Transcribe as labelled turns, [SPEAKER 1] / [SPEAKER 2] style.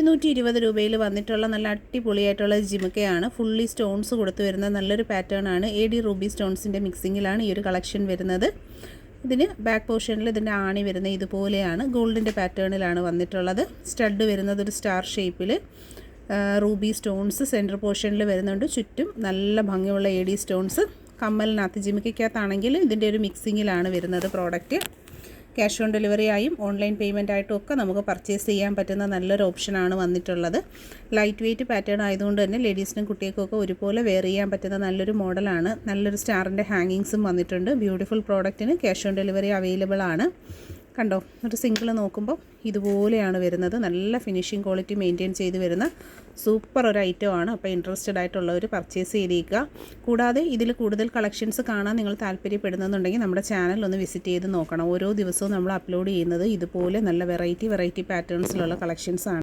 [SPEAKER 1] 220 രൂപയിൽ വന്നിട്ടുള്ള നല്ല അടിപൊളിയായിട്ടുള്ള ജിമിക്കയാണ്. ഫുള്ളി സ്റ്റോൺസ് കൊടുത്തു വരുന്ന നല്ലൊരു പാറ്റേൺ ആണ്. AD റൂബി സ്റ്റോൺസിൻ്റെ മിക്സിങ്ങിലാണ് ഈ ഒരു കളക്ഷൻ വരുന്നത്. ഇതിന് ബാക്ക് പോർഷനിൽ ഇതിൻ്റെ ആണി വരുന്നത് ഇതുപോലെയാണ്. ഗോൾഡിൻ്റെ പാറ്റേണിലാണ് വന്നിട്ടുള്ളത്. സ്റ്റഡ് വരുന്നത് ഒരു സ്റ്റാർ ഷേപ്പിൽ. റൂബി സ്റ്റോൺസ് സെൻറ്റർ പോർഷനിൽ വരുന്നുണ്ട്. ചുറ്റും നല്ല ഭംഗിയുള്ള AD സ്റ്റോൺസ്. കമ്മലിനകത്ത് ജിമിക്കകത്താണെങ്കിൽ ഇതിൻ്റെ ഒരു മിക്സിങ്ങിലാണ് വരുന്നത് പ്രോഡക്റ്റ്. ക്യാഷ് ഓൺ ഡെലിവറി ആയും ഓൺലൈൻ പേയ്മെൻ്റ് ആയിട്ടും ഒക്കെ നമുക്ക് പർച്ചേസ് ചെയ്യാൻ പറ്റുന്ന നല്ലൊരു ഓപ്ഷനാണ് വന്നിട്ടുള്ളത്. ലൈറ്റ് വെയ്റ്റ് പാറ്റേൺ ആയതുകൊണ്ട് തന്നെ ലേഡീസിനും കുട്ടികൾക്കൊക്കെ ഒരുപോലെ വെയർ ചെയ്യാൻ പറ്റുന്ന നല്ലൊരു മോഡലാണ്. നല്ലൊരു സ്റ്റാറിൻ്റെ ഹാങ്ങിങ്സും വന്നിട്ടുണ്ട്. ബ്യൂട്ടിഫുൾ പ്രോഡക്റ്റിന് ക്യാഷ് ഓൺ ഡെലിവറി അവൈലബിൾ ആണ്. കണ്ടോ, ഒരു സിംഗിൾ നോക്കുമ്പോൾ ഇതുപോലെയാണ് വരുന്നത്. നല്ല ഫിനിഷിംഗ് ക്വാളിറ്റി മെയിൻറ്റെയിൻ ചെയ്ത് വരുന്ന സൂപ്പർ ഒരു ഐറ്റം ആണ്. അപ്പോൾ ഇൻട്രസ്റ്റഡ് ആയിട്ടുള്ളവർ പർച്ചേസ് ചെയ്തേക്കുക. കൂടാതെ ഇതിൽ കൂടുതൽ കളക്ഷൻസ് കാണാൻ നിങ്ങൾ താല്പര്യപ്പെടുന്നുണ്ടെങ്കിൽ നമ്മുടെ ചാനൽ ഒന്ന് വിസിറ്റ് ചെയ്ത് നോക്കണം. ഓരോ ദിവസവും നമ്മൾ അപ്ലോഡ് ചെയ്യുന്നത് ഇതുപോലെ നല്ല വെറൈറ്റി പാറ്റേൺസിലുള്ള കളക്ഷൻസ് ആണ്.